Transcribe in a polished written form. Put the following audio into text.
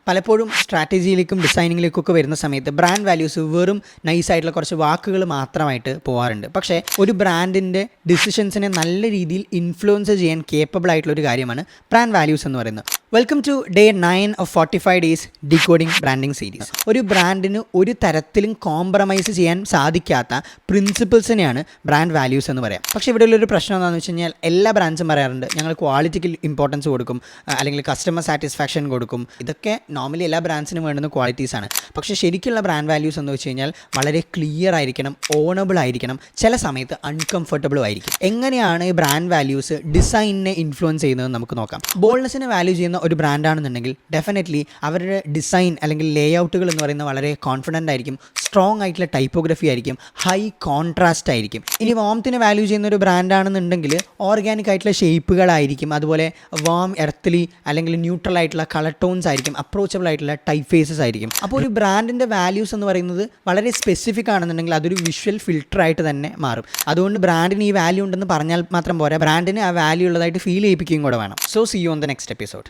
പലപ്പോഴും സ്ട്രാറ്റജിയിലേക്കും ഡിസൈനിങ്ങിലേക്കൊക്കെ വരുന്ന സമയത്ത് ബ്രാൻഡ് വാല്യൂസ് വെറും നൈസായിട്ടുള്ള കുറച്ച് വാക്കുകൾ മാത്രമായിട്ട് പോകാറുണ്ട്. പക്ഷേ ഒരു ബ്രാൻഡിൻ്റെ ഡിസിഷൻസിനെ നല്ല രീതിയിൽ ഇൻഫ്ലുവൻസ് ചെയ്യാൻ കേപ്പബിൾ ആയിട്ടുള്ള ഒരു കാര്യമാണ് ബ്രാൻഡ് വാല്യൂസ് എന്ന് പറയുന്നത്. Welcome to day 9 of 45 days decoding branding series. ഒരു ബ്രാൻഡിന് ഒരു തരത്തിലും കോംപ്രമൈസ് ചെയ്യാൻ സാധിക്കാത്ത പ്രിൻസിപ്പിൾസിനെയാണ് ബ്രാൻഡ് വാല്യൂസ് എന്ന് പറയാം. പക്ഷേ ഇവിടെയുള്ളൊരു പ്രശ്നം എന്താണെന്ന് വെച്ച് കഴിഞ്ഞാൽ എല്ലാ ബ്രാൻഡ്സും പറയാറുണ്ട് ഞങ്ങൾ ക്വാളിറ്റിക്ക് ഇമ്പോർട്ടൻസ് കൊടുക്കും, അല്ലെങ്കിൽ കസ്റ്റമർ സാറ്റിസ്ഫാക്ഷൻ കൊടുക്കും. ഇതൊക്കെ നോർമലി എല്ലാ ബ്രാൻഡ്സിനും വേണ്ടുന്ന ക്വാളിറ്റീസാണ്. പക്ഷേ ശരിക്കുള്ള ബ്രാൻഡ് വാല്യൂസ് എന്ന് വെച്ച് കഴിഞ്ഞാൽ വളരെ ക്ലിയർ ആയിരിക്കണം, ഓണബിൾ ആയിരിക്കണം, ചില സമയത്ത് അൺകംഫർട്ടബിളും ആയിരിക്കും. എങ്ങനെയാണ് ഈ ബ്രാൻഡ് വാല്യൂസ് ഡിസൈനിനെ ഇൻഫ്ലുവൻസ് ചെയ്യുന്നത് നമുക്ക് നോക്കാം. ബോൾഡ്നെസ്സിനെ വാല്യൂ ചെയ്യുന്ന ഒരു ബ്രാൻഡാണെന്നുണ്ടെങ്കിൽ ഡെഫിനറ്റ്ലി അവരുടെ ഡിസൈൻ അല്ലെങ്കിൽ ലേ ഔട്ടുകൾ എന്ന് പറയുന്നത് വളരെ കോൺഫിഡൻ്റ് ആയിരിക്കും, സ്ട്രോങ് ആയിട്ടുള്ള ടൈപ്പോഗ്രഫി ആയിരിക്കും, ഹൈ കോൺട്രാസ്റ്റ് ആയിരിക്കും. ഇനി വാംത്തിനെ വാല്യൂ ചെയ്യുന്ന ഒരു ബ്രാൻഡാണെന്നുണ്ടെങ്കിൽ ഓർഗാനിക് ആയിട്ടുള്ള ഷേപ്പുകളായിരിക്കും, അതുപോലെ വാം എർത്തലി അല്ലെങ്കിൽ ന്യൂട്രൽ ആയിട്ടുള്ള കളർ ടോൺസ് ആയിരിക്കും, അപ്രോച്ചബിൾ ആയിട്ടുള്ള ടൈപ്പ് ഫേസസ് ആയിരിക്കും. അപ്പോൾ ഒരു ബ്രാൻഡിൻ്റെ വാല്യൂസ് എന്ന് പറയുന്നത് വളരെ സ്പെസിഫിക് ആണെന്നുണ്ടെങ്കിൽ അതൊരു വിഷ്വൽ ഫിൽട്ടർ ആയിട്ട് തന്നെ മാറും. അതുകൊണ്ട് ബ്രാൻഡിന് ഈ വാല്യൂ ഉണ്ടെന്ന് പറഞ്ഞാൽ മാത്രം പോരാ, ബ്രാൻഡിന് ആ വാല്യൂ ഉള്ളതായിട്ട് ഫീൽ ചെയ്യിപ്പിക്കുകയും കൂടെ വേണം. So see you on the next episode.